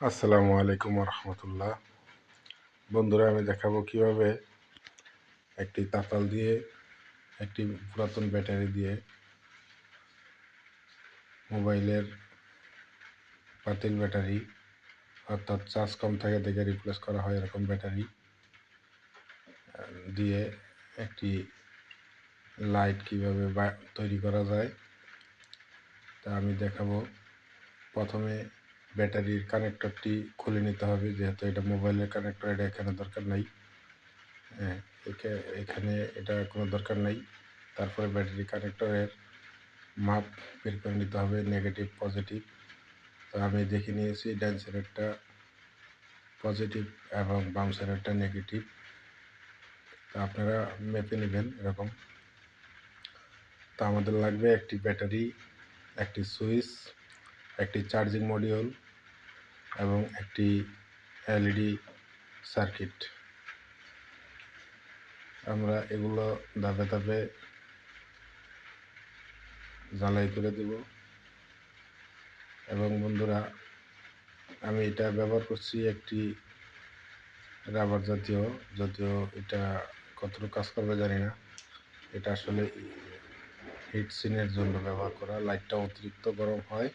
আসসালামু আলাইকুম রহমতুল্লাহ। বন্ধুরা, আমি দেখাবো কিভাবে একটি তাতাল দিয়ে একটি পুরাতন ব্যাটারি দিয়ে মোবাইলের বাতিল ব্যাটারি, অর্থাৎ চার্জ কম থাকে দেখে রিপ্লেস করা হয় এরকম ব্যাটারি দিয়ে একটি লাইট কিভাবে তৈরি করা যায় তা আমি দেখাবো। প্রথমে ব্যাটারির কানেক্টরটি খুলে নিতে হবে, যেহেতু এটা মোবাইলের কানেক্টর, এটা এখানে দরকার নাই। এখানে এটা কোনো দরকার নাই। তারপরে ব্যাটারি কানেক্টরের মাপ বের করে নিতে হবে, নেগেটিভ পজিটিভ। তো আমি দেখে নিয়েছি ডান সাইডেরটা পজিটিভ এবং বাম সাইডেরটা নেগেটিভ। তো আপনারা মেপে নেবেন এরকম। তো আমাদের লাগবে একটি ব্যাটারি, একটি সুইচ, একটি চার্জিং মডিউল এবং একটি এলইডি সার্কিট। আমরা এগুলো ধাপে ধাপে জ্বালাই করে দেব। এবং বন্ধুরা, আমি এটা ব্যবহার করছি একটি রাবার জাতীয়, যদিও এটা কতটুকু কাজ করবে জানি না। এটা আসলে হিট সিনের জন্য ব্যবহার করা। লাইটটা অতিরিক্ত গরম হয়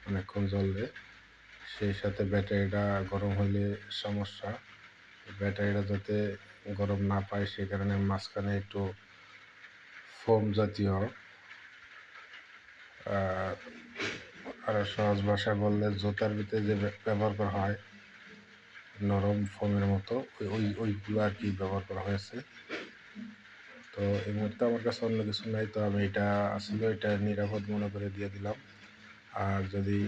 অনেকক্ষণ জ্বললে, সেই সাথে ব্যাটারিটা গরম হলে সমস্যা। ব্যাটারিটা যাতে গরম না পায় সেই কারণে মাঝখানে একটু ফোম জাতীয়, আর সহজ ভাষায় বললে জুতার ভিতরে যে ব্যবহার করা হয় নরম ফোমের মতো, ওইগুলো আর কি ব্যবহার করা হয়েছে। তো এই মুহূর্তে আমার কাছে অন্য কিছু নাই, তো আমি এটা আসলে এটা নিরাপদ মনে করে দিয়ে দিলাম। আর যদি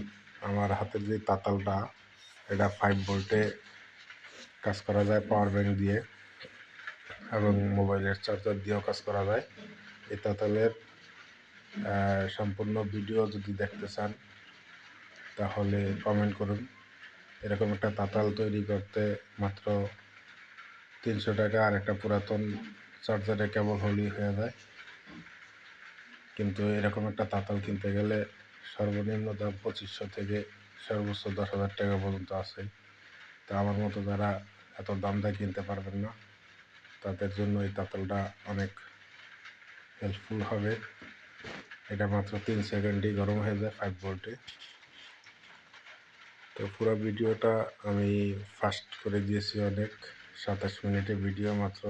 আমার হাতের যে তাতালটা, এটা 5 ভোল্টে কাজ করা যায় পাওয়ার ব্যাংক দিয়ে, এবং মোবাইলের চার্জার দিয়েও কাজ করা যায়। এই তাতালের সম্পূর্ণ ভিডিও যদি দেখতে চান তাহলে কমেন্ট করুন। এরকম একটা তাতাল তৈরি করতে মাত্র 300 টাকা, আর একটা পুরাতন চার্জারে কেবল হলেই হয়ে যায়। কিন্তু এরকম একটা তাতাল কিনতে গেলে সর্বনিম্ন দাম 2500 থেকে সর্বোচ্চ 10,000 টাকা পর্যন্ত আছে। তো আমার মতো যারা এত দাম দিয়ে কিনতে পারবেন না, তাদের জন্য এই তাতালটা অনেক হেল্পফুল হবে। এটা মাত্র 3 সেকেন্ডেই গরম হয়ে যায় 5 ভোল্টে। তো পুরো ভিডিওটা আমি ফাস্ট করে দিয়েছি অনেক, 27 মিনিটের ভিডিও মাত্র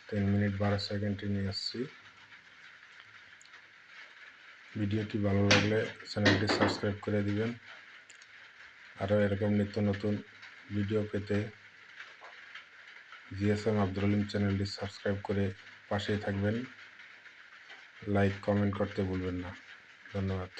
3 মিনিট 12 সেকেন্ডে নিয়ে আসছি। ভিডিওটি ভালো লাগলে চ্যানেলটি সাবস্ক্রাইব করে দিবেন। আরও এরকম নিত্য নতুন ভিডিও পেতে জিএসএম আব্দুল আলিম চ্যানেলটি সাবস্ক্রাইব করে পাশেই থাকবেন। লাইক কমেন্ট করতে ভুলবেন না। ধন্যবাদ।